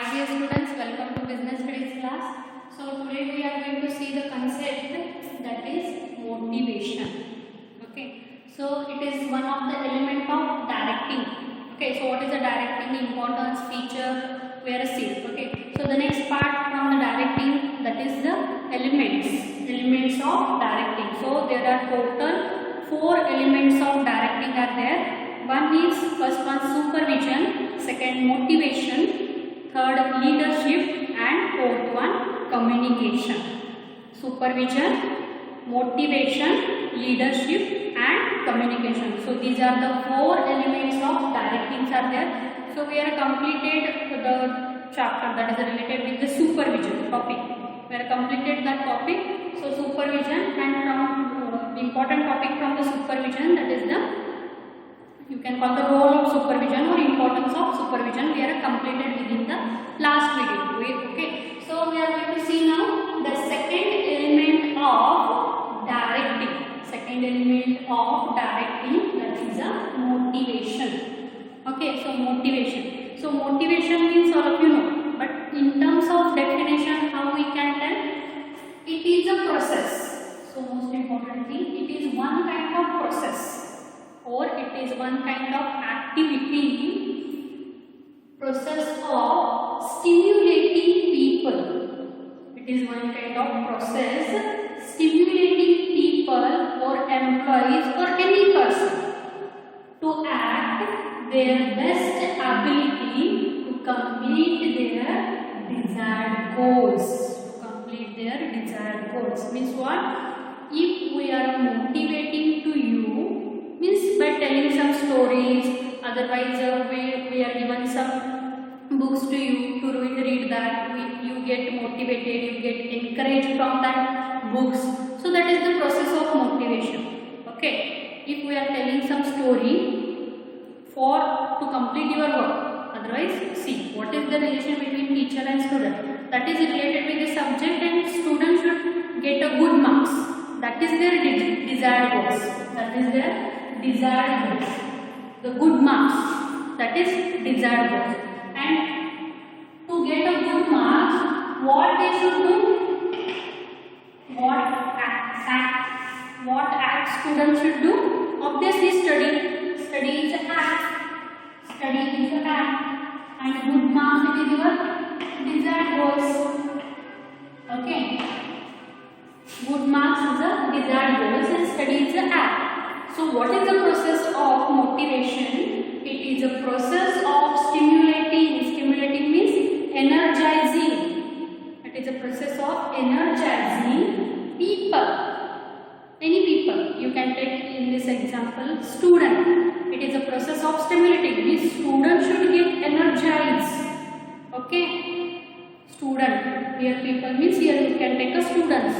Hi dear students, welcome to Business Studies class. So today we are going to see the concept that is motivation. Okay, so it is one of the element of directing. Okay, so what is the directing? Importance, feature, where see. Okay, so the next part from the directing, that is the elements of directing. So there are total 4 elements of directing are there. One is first one supervision, second motivation, third leadership, and fourth one communication. Supervision, motivation, leadership, and communication. So these are the 4 elements of directing are there. So we are completed the chapter that is related with the supervision topic. We are completed that topic. So supervision, and from the important topic from the supervision, that is the, you can call the role of supervision or importance of supervision. We are completed within the last video. Okay, so we are going to see now the second element of directing. Second element of directing, that is a motivation. Okay, so motivation. So motivation means all of you know, but in terms of definition, how we can tell? It is a process. So most importantly, it is one kind of process, or it is one kind of activity, process of stimulating people. It is one kind of process stimulating people or employees or any person to act their best ability to complete their desired goals. To complete their desired goals means what? If we are motivating to you, means by telling some stories, otherwise we are given some books to you to read that, you get motivated, you get encouraged from that books. So that is the process of motivation. Okay, if we are telling some story for to complete your work, otherwise see what is the relation between teacher and student, that is related with the subject, and student should get a good marks. That is their desired goals. That is their desired goals. The good marks, that is desired goals. And to get a good marks, what they should do? What act students should do? Obviously study. Study is an act. Study is an act. And good marks, it is your desired goals. Okay. Good marks is a desired goals and study is an act. So what is the process of motivation? It is a process of stimulating. Stimulating means energizing. It is a process of energizing people. Any people. You can take in this example student. It is a process of stimulating. Means student should get energized. Okay. Student. Here people means here you can take a students.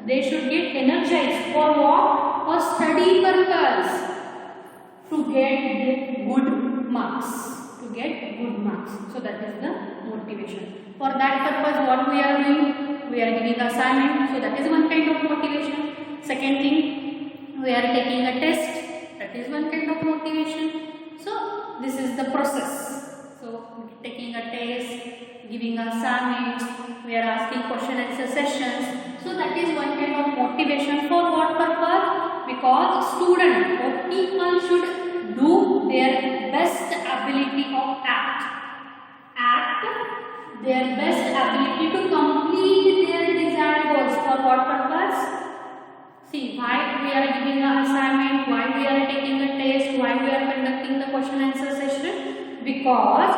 They should get energized for what? For study purpose, to get good marks. To get good marks. So that is the motivation. For that purpose, what we are doing? We are giving assignment. So that is one kind of motivation. Second thing, we are taking a test. That is one kind of motivation. So this is the process. So taking a test, giving assignments, we are asking question answer sessions. So that is one kind of motivation. For what purpose? Because student or people should do their best ability of act their best ability to complete their desired goals. For what purpose? See, why we are giving an assignment, why we are taking a test, why we are conducting the question answer session? Because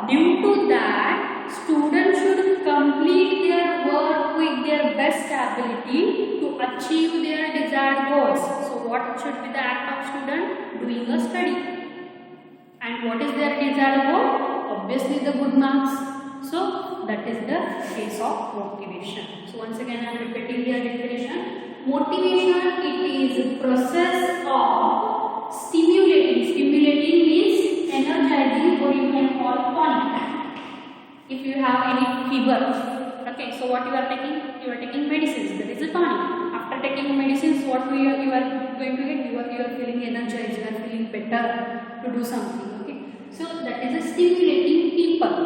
due to that, students should complete their work with their best ability to achieve their desired goals. So what should be the act of student? Doing a study. And what is their desired goal? Obviously the good marks. So that is the case of motivation. So once again I am repeating their definition. Motivation, it is a process of stimulating. Stimulating means energizing, or you can call tonic. If you have any fever, okay, so what you are taking? You are taking medicines. That is a tonic. After taking medicines, what you are going to get? You are feeling energized. You are feeling better to do something. Okay, so that is a stimulating people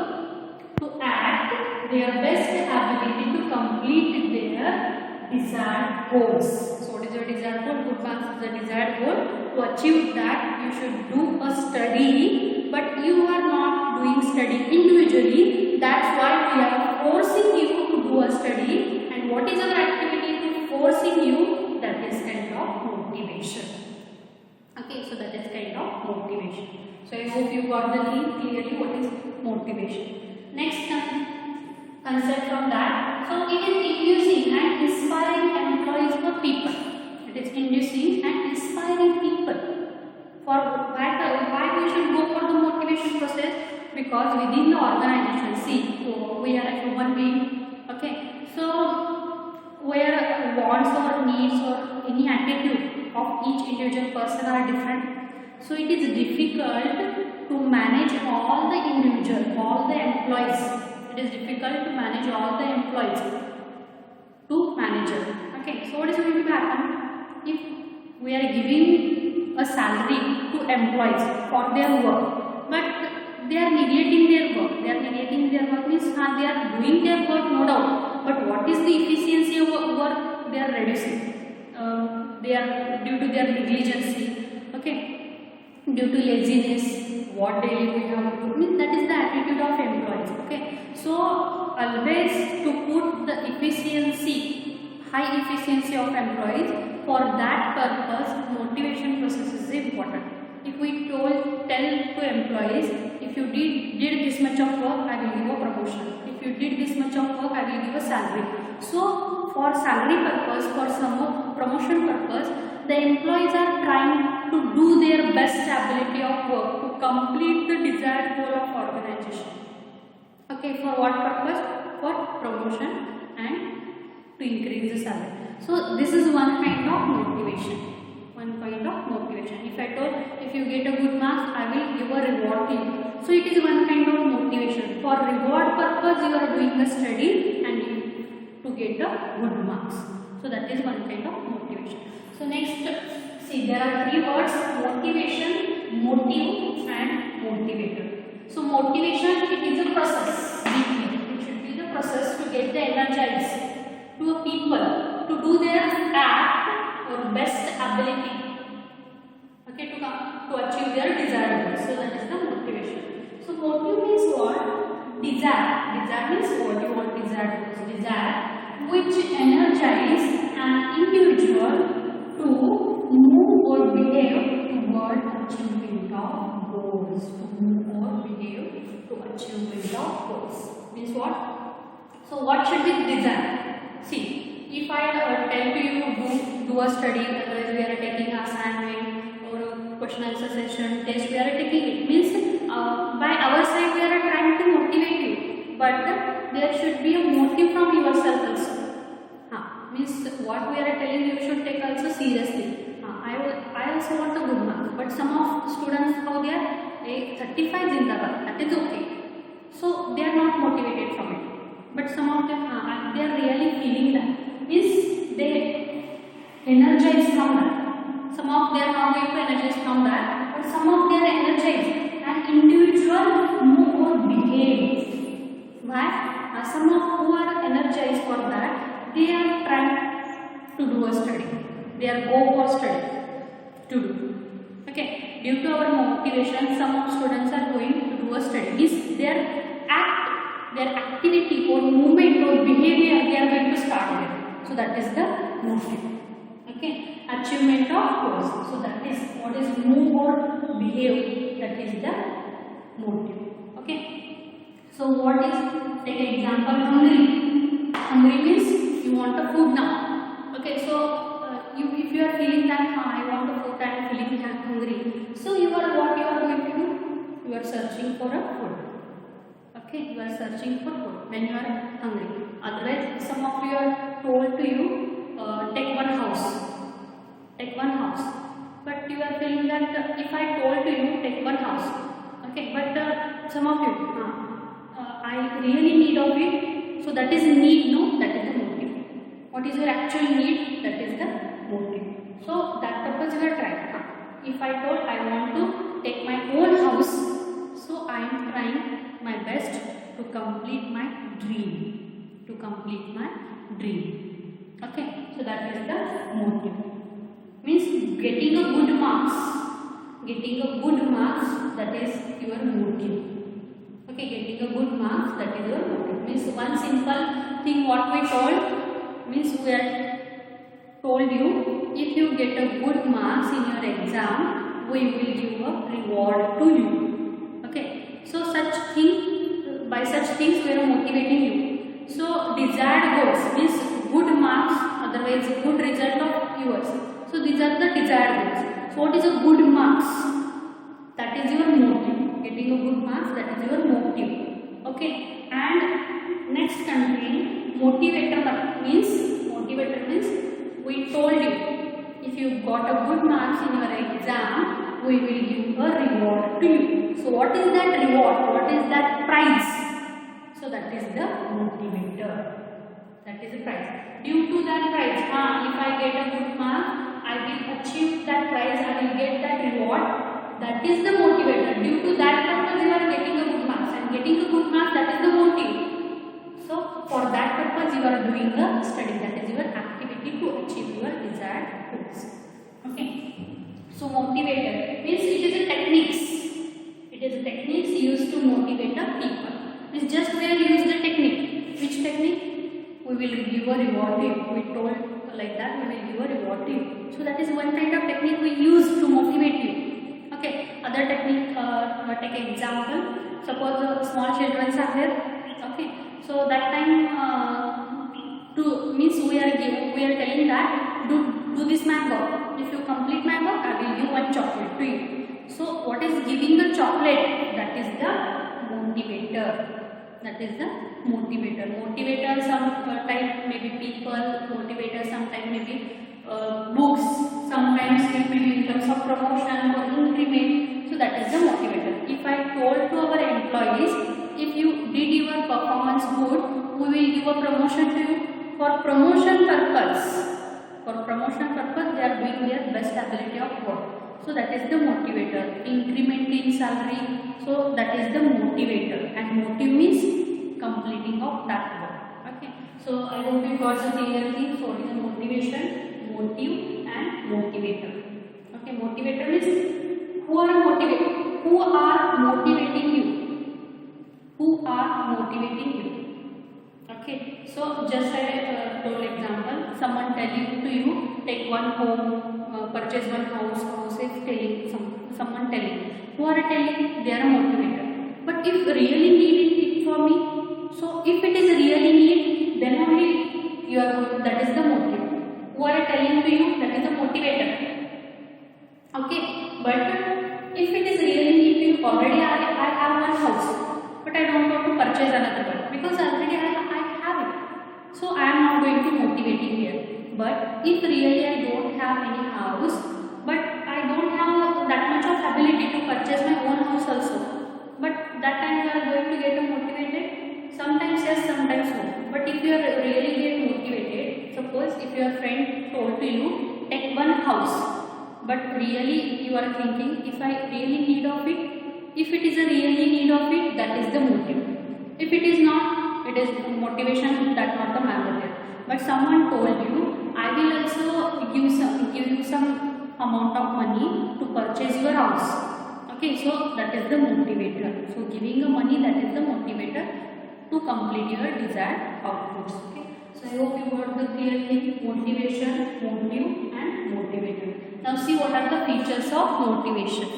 to act. desired goals. So what is your desired goal? Good marks is the desired goal. To achieve that, you should do a study, but you are not doing study individually. That's why we are forcing you to do a study. And what is our activity to forcing you? That is kind of motivation. Okay, so that is kind of motivation. So I hope you got the name clearly what is motivation. Next concept from that. So it is inducing and inspiring employees for people. It is inducing and inspiring people. For why we should go for the motivation process? Because within the organization, see, so we are a human being. Okay, so where wants or needs or any attitude of each individual person are different. So it is difficult to manage all the individual, all the employees. It is difficult to manage all the employees to manager. Okay, so what is going to happen if we are giving a salary to employees for their work, but they are negating their work. They are negating their work means they are doing their work, no doubt. But what is the efficiency of work? They are reducing. They are due to their negligence. Okay, due to laziness. What daily we have to do, that is the attitude of employees. Okay, so always to put the efficiency, high efficiency of employees, for that purpose motivation process is important. If we tell to employees, if you did this much of work, I will give a promotion. If you did this much of work, I will give a salary. So for salary purpose, for some promotion purpose, the employees are trying to do their best ability of work to complete the desired goal of organization. Okay, for what purpose? For promotion and to increase the salary. So this is one kind of motivation. One kind of motivation. If I told, if you get a good marks, I will give a reward to you. So it is one kind of motivation. For reward purpose, you are doing the study and to get a good marks. So that is one kind of motivation. So next, see, there are three words: motivation, motive, and motivator. So motivation, it is a process. It should be the process to get the energize to a people to do their act or best ability. Okay, to achieve their desired goals. So that is the motivation. So motive means what? Desire. Desire means what you want desired goals. Desire which energize an individual to move or behave toward achievement of goals. To move or behave to achievement of goals. Means what? So what should be desire? See, if I tell to you do a study, otherwise we are taking assignment or a question answer session, test, we are taking it. Means by our side we are trying to motivate you, but there should be a motive from yourself also. Means what we are telling you should take also seriously. I also want a good mark, but some of students, how they are 35 zindabad, that is okay. So they are not motivated from it. But some of them, they are really feeling that. Means they energize from that. Some of them are not going to energize from that, but some of them are energized. An individual move or behave. Why? Some of who are energized for that, they are trying to do a study. They are go for study to do. Okay. Due to our motivation, some students are going to do a study. Means their activity or movement or behavior, they are going to start with. So that is the motive. Okay. Achievement of goals. So that is what is move or behave. That is the motive. Okay. So what is, take example, hungry. Hungry means you want a food now. Okay. So if you are feeling that I want a food, I am feeling hungry. So what you are going to do? You are searching for a food. Okay, you are searching for food when you are hungry. Otherwise, some of you are told to you, take one house. Take one house. But you are feeling that if I told to you, take one house. Okay, but some of you, I really need of it. So that is need, no? That is the motive. What is your actual need? That is the motive. So that purpose you are trying. If I told I want to take my whole house, so I am trying my best to complete my dream. To complete my dream. Okay, so that is the motive. Means getting a good marks. Getting a good marks, that is your motive. Okay, getting a good marks, that is your motive. Means one simple thing what we told, means we are told you, if you get a good marks in your exam, we will give a reward to you. Okay, so such thing, by such things we are motivating you. So desired goals means good marks, otherwise good result of yours. So these are the desired goals. So what is a good marks? That is your motive. Getting a good marks, that is your motive. Okay, and next content, motivator means we told you, if you got a good marks in your exam, we will give a reward to you. So what is that reward? What is that prize? So that is the motivator. That is the prize. Due to that prize, if I get a good mark, I will achieve that prize, I will get that reward. That is the motivator. Due to that purpose, you are getting a good marks, and getting a good marks, that is the motive. So for that purpose, you are doing a study. That is your activity to achieve your desired goals. Okay. So motivator means it is a techniques. It is a techniques used to motivate a people. Means just we will use the technique. Which technique? We will give a reward to you. We told like that, we will give a reward to you. So that is one kind of technique we use to motivate you. Okay. Other technique, take an example. Suppose small children are there. Okay. So that time to means we are telling that do this math work. If you complete my work, I will give one chocolate to you. So what is giving the chocolate? That is the motivator. That is the motivator. Motivator sometimes maybe people, motivator sometimes maybe books, sometimes it may be in terms of promotion or increment. So that is the motivator. If I told to our employees, if you did your performance good, we will give a promotion to you. For promotion purpose, they are doing their best ability of work. So that is the motivator. Increment in salary. So that is the motivator. And motive means completing of that work. Okay. So I hope you got the clear thing. So it is motivation, motive, and motivator. Okay. Motivator means who are motivating? Who are motivating you? Who are motivating you? Okay, so just I told example, someone telling to you, take one home, purchase one house is telling, someone telling. Who are telling? They are a motivator. But if really need it for me, so if it is really need, then only you are, that is the motive. Who are telling to you, that is the motivator. Okay, but if it is really need, you already I have one house, but I don't want to purchase another one because already I have it. So I am not going to motivate you here. But if really I don't have any house, but I don't have that much of ability to purchase my own house also, but that time you are going to get motivated. Sometimes yes, sometimes no. But if you are really get motivated, suppose if your friend told to you, take one house, but really you are thinking, if I really need of it, if it is a really need of it, that is the motive. If it is not, it is motivation, that not the matter there. But someone told you, I will also give you some amount of money to purchase your house. Okay, so that is the motivator. So giving the money, that is the motivator to complete your desired outputs. Okay, so I hope you got the clear thing: motivation, motive, and motivator. Now see what are the features of motivation.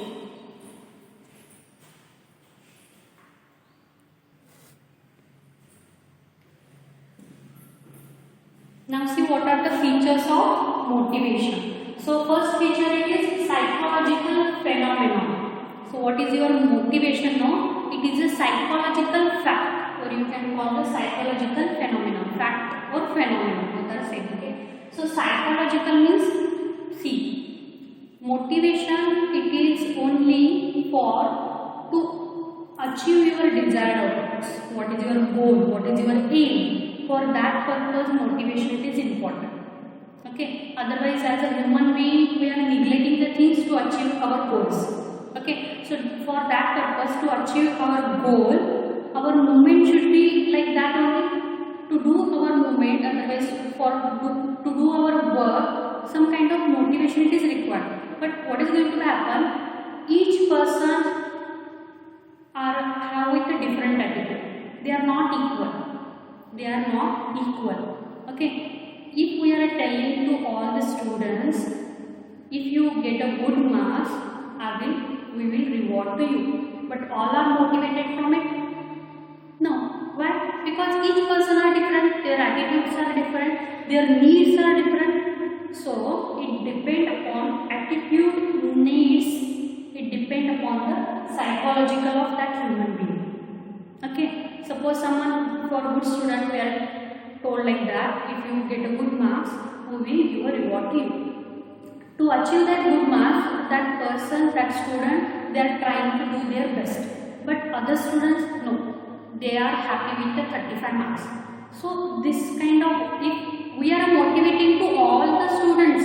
Now see what are the features of motivation. So first feature is psychological phenomenon. So what is your motivation now? It is a psychological fact, or you can call the psychological phenomenon. Fact or phenomenon, both are same. Okay. So psychological means, see, motivation it is only for to achieve your desired outcomes. What is your goal? What is your aim? For that purpose, motivation is important. Okay. Otherwise, as a human being, we are neglecting the things to achieve our goals. Okay. So for that purpose, to achieve our goal, our movement should be like that only, to do our movement, otherwise to do our work, some kind of motivation it is required. But what is going to happen? Each person have with a different attitude. They are not equal. They are not equal. Okay. If we are telling to all the students, if you get a good marks, we will reward to you. But all are motivated from it? No. Why? Because each person are different, their attitudes are different, their needs are different. So it depends upon attitude, needs, it depends upon the psychological of that human being. Okay. Suppose someone, for good student, we are told like that, if you get a good marks, we will give a reward to you. To achieve that good marks, that person, that student, they are trying to do their best. But other students, no. They are happy with the 35 marks. So this kind of, if we are motivating to all the students,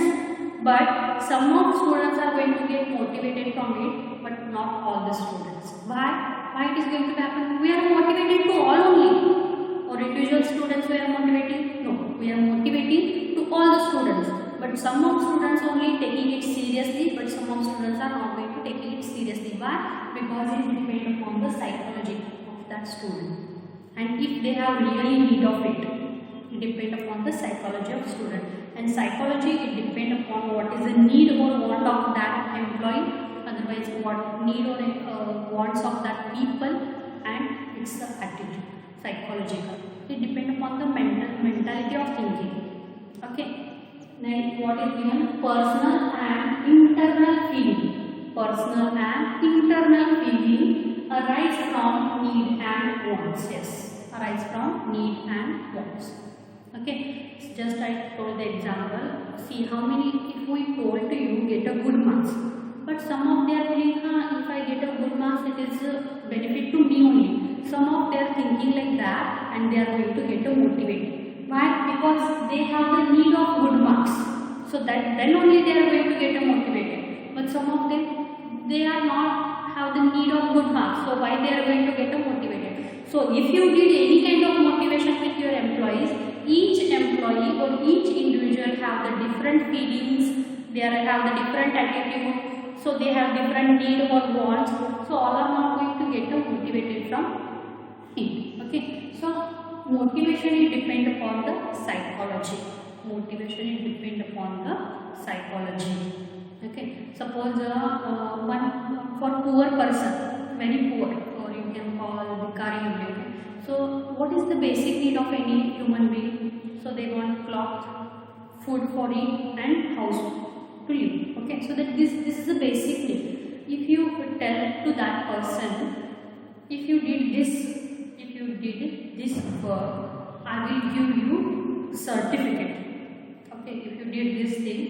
but some of students are going to get motivated from it, but not all the students. Why? Why it is going to happen? We are motivated to all only. Or individual students we are motivating? No. We are motivating to all the students. But some of students only taking it seriously, but some of students are not going to taking it seriously. Why? Because it depends upon the psychology of that student. And if they have really need of it, it depends upon the psychology of student. And psychology, it depends upon what is the need or want of that employee, otherwise what need or wants of that people, and it's the attitude, psychological. It depends upon the mentality of thinking. Okay. Then what is given? Personal and internal feeling. Personal and internal feeling arise from need and wants. Yes, arise from need and wants. Okay, so just I told the example. See how many, if we told to you get a good marks, but some of they are thinking, if I get a good marks, it is a benefit to me only. Some of they are thinking like that, and they are going to get a motivated. Why? Because they have the need of good marks. So that then only they are going to get motivated. But some of them, they are not have the need of good marks. So why they are going to get motivated? So if you did any kind of motivation with your employees, each employee or each individual have the different feelings. They have the different attitude. So they have different need or wants. So all are not going to get motivated from it. Okay. So motivation is depend upon the psychology. Motivation is depend upon the psychology. Okay. Suppose one for poor person, very poor, or you can call Bhikari. Okay. So what is the basic need of any human being? So they want cloth, food for eat, and house to live. Okay. So that this is the basic need. If you tell to that person, if you did this work, I will give you certificate. Okay, if you did this thing,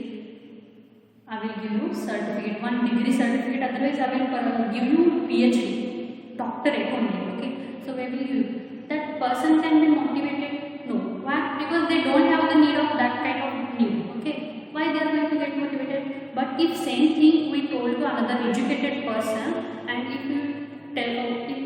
I will give you certificate, 1 degree certificate. Otherwise, I will give you PhD, doctorate only. Okay, so where will you? That person can be motivated? No. Why? Because they don't have the need of that kind of need. Okay, why they are going to get motivated? But if same thing we told to another educated person, and if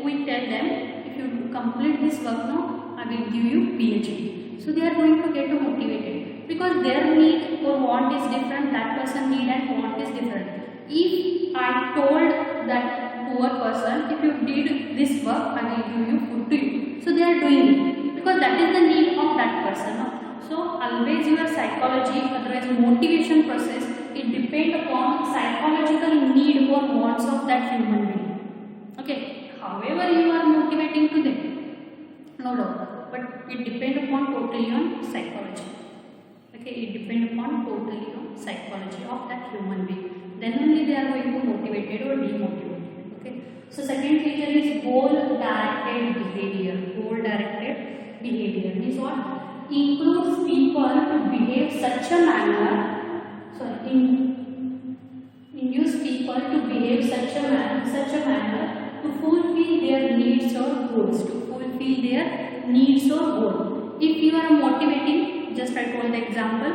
we tell them, if you complete this work now, I will give you PhD. So they are going to get motivated because their need or want is different. That person need and want is different. If I told that poor person, if you did this work, I will give you food to you. So they are doing it because that is the need of that person. No? So always your psychology, otherwise motivation process, it depends upon psychological need or wants of that human being. Okay, however you are motivating to them, no doubt, but it depends upon totally on psychology. Okay, it depends upon totally on psychology of that human being. Then only they are going to motivated or demotivated. Okay, so second feature is goal-directed behavior. Goal-directed behavior means what? Includes people to behave such a manner. Induce people to behave such a manner to fulfill their needs or goals. To fulfill their needs or goals. If you are motivating, just I told the example.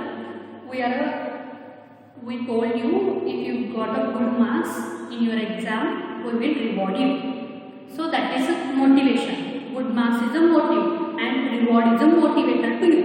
We told you if you got a good marks in your exam, we will reward you. So that is a motivation. Good marks is a motive, and reward is a motivator to you.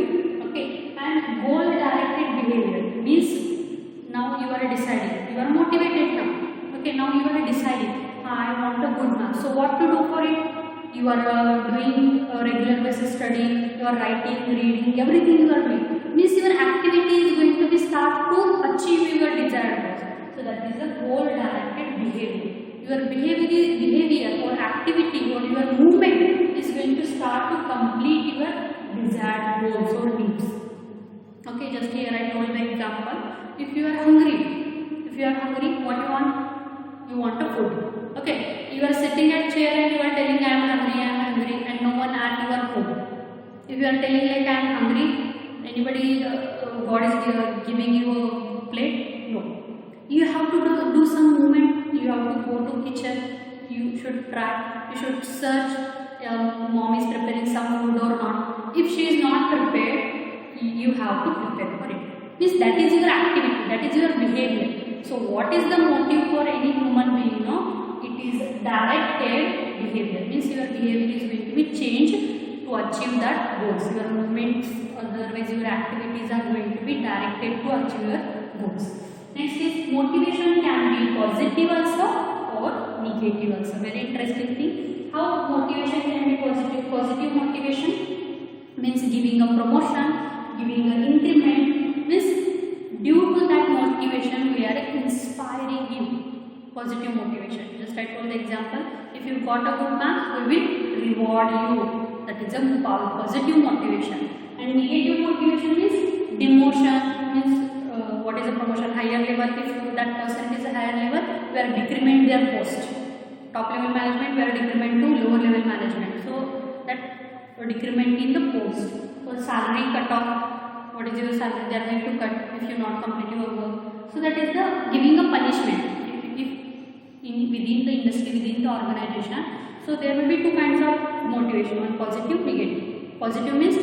Okay, and goal directed behavior means now you are deciding, you are motivated now. Okay, now you are deciding, I want a good mark. So what to do for it? You are doing regular basis study, you are writing, reading, everything you are doing. Means your activity is going to be start to achieve your desired goals. So that is the goal directed behavior. Your behavior or activity or your movement is going to start to complete your desired goals or needs. Okay, just here I told the example. If you are hungry, what you want? You want a food. Okay, you are sitting at chair and you are telling I am hungry, and no one at your home. If you are telling like I am hungry, anybody, God is giving you a plate? No. You have to do some movement. You have to go to kitchen. You should try. You should search. Mom is preparing some food or not. If she is not prepared, you have to prepare for it. Means that is your activity. That is your behavior. So what is the motive for any human being? No, it is directed behavior. Means your behavior is going to be changed to achieve that goals. Your movements, otherwise your activities are going to be directed to achieve your goals. Next is motivation can be positive also or negative also. Very interesting thing. How motivation can be positive? Positive motivation means giving a promotion, giving an increment. Means due to that motivation we are inspiring you. Positive motivation. Just I told the example. If you got a good mark, we will reward you. That is a positive motivation. And negative motivation is demotion. Means what is a promotion? Higher level. If that person is a higher level, we are decrement their post. Top level management, we are decrement to lower level management. So that decrement in the post. So salary cut off. What is your salary? They are going to cut if you not complete your work. So that is the giving a punishment. If within the industry, within the organization, so there will be two kinds of motivation: one positive, negative. Positive means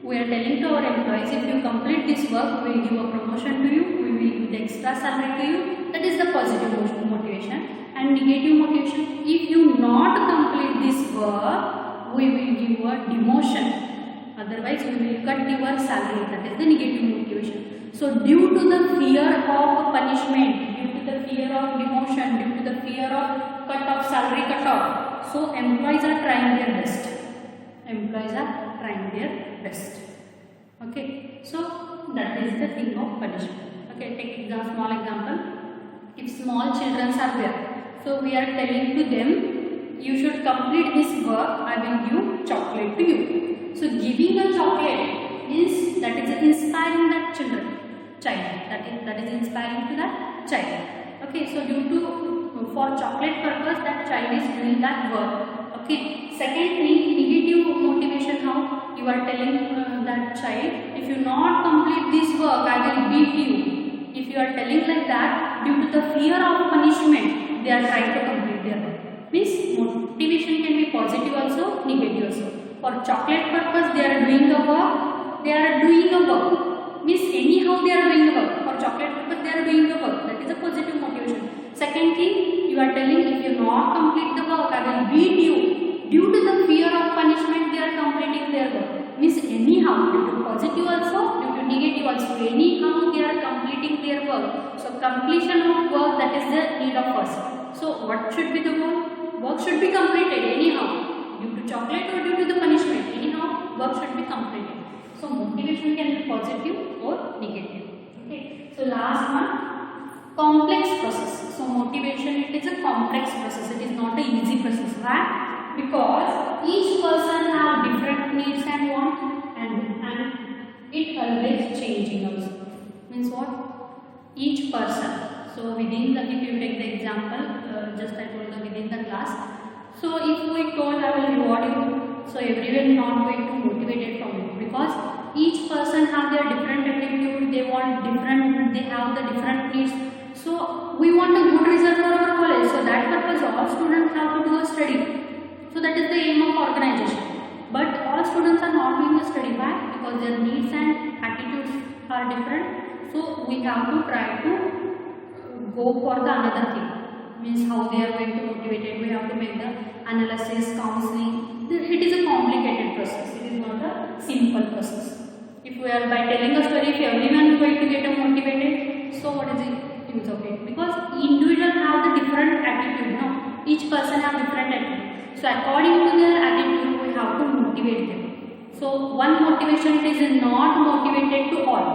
we are telling to our employees, if you complete this work, we will give a promotion to you, we will give the extra salary to you. That is the positive motivation. And negative motivation: if you not complete this work, we will give a demotion. Otherwise, we will cut your salary. That is the negative motivation. So, due to the fear of punishment, due to the fear of demotion, due to the fear of cut off salary cut off, so employees are trying their best. Employees are trying their best. Okay. So that is the thing of punishment. Okay. Take small example. If small children are there, so we are telling to them, you should complete this work. I will give chocolate to you. So giving a chocolate is that is inspiring that child. That is inspiring to that child. Okay. So due to for chocolate purpose, that child is doing that work. Okay. Second thing, negative motivation. How you are telling that child, if you not complete this work, I will beat you. If you are telling like that, due to the fear of punishment, they are trying to complete their work. Means motivation can be positive also, negative also. For chocolate purpose, they are doing the work. They are doing a work. Means anyhow they are doing the work. For chocolate purpose, they are doing the work. That is a positive motivation. Second thing, you are telling, if you not complete the work, I will beat you. Due to the fear of punishment, they are completing their work. Means anyhow, due to positive also, due to negative also, anyhow they are completing their work. So completion of work, that is the need of us. So what should be the goal? Work should be completed anyhow. Due to chocolate or due to the punishment, anyhow work should be completed. So motivation can be positive or negative. Okay. So last one, complex process. So motivation, it is a complex process. It is not an easy process. Why? Because each person have different needs and wants, and it always changing also. Means what? Each person. So within the, if you take the example, just I told the within the class. So if we told I will reward you, so everyone not going to motivated from it, because each person have their different attitude. They want different. They have the different needs. So we want a good result for our college. So that purpose, all students have to do a study. So that is the aim of organization. But all students are not doing the study. Why? Because their needs and attitudes are different. So we have to try to go for the another thing. Means how they are going to motivate it. We have to make the analysis, counseling. It it is a complicated process. It is not a simple process. If we are by telling a story, if everyone is going to get motivated, so what is the use of it? Because individual have the different attitude. No, each person have different attitude. So according to their attitude, we have to motivate them. So one motivation is not motivated to all.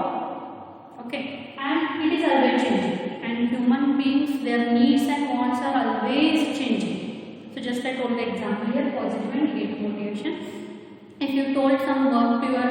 Okay, and it is always changing. And human beings, their needs and wants are always changing. So just I told the example here, positive and negative motivation. If you told some work to your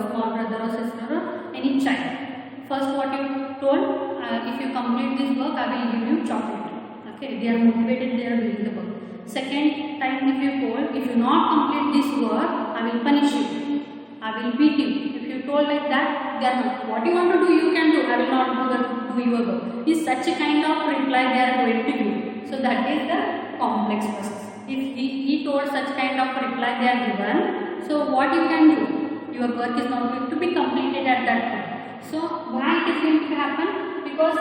small brother or sister or any child, first what you told, if you complete this work, I will give you chocolate. Okay, they are motivated, they are doing the work. Second time if you told, if you not complete this work, I will punish you, I will beat you. If you told like that, they are not. What you want to do, you can do. I will not do your work. Is such a kind of reply they are going to give. So that is the complex process. If he told such kind of reply they are given, so what you can do? Your work is not going to be completed at that point. So why it is going to happen? Because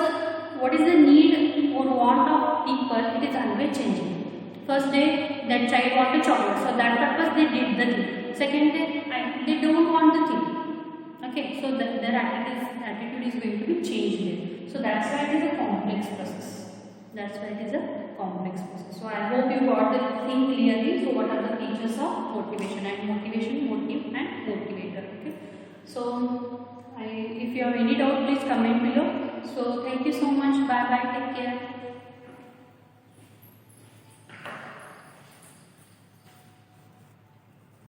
what is the need or want of people? It is always changing. First day that child wanted chocolate, so that purpose they did the thing. Second day they don't want the thing. Okay, so their attitude is going to be changed there. So that's why it is a complex process. That's why it is a complex process. So I hope you got the thing clearly. So what are the features of motivation? And motivation, motive and motivator. Okay. So if you have any doubt, please comment below. So thank you so much. Bye bye. Take care.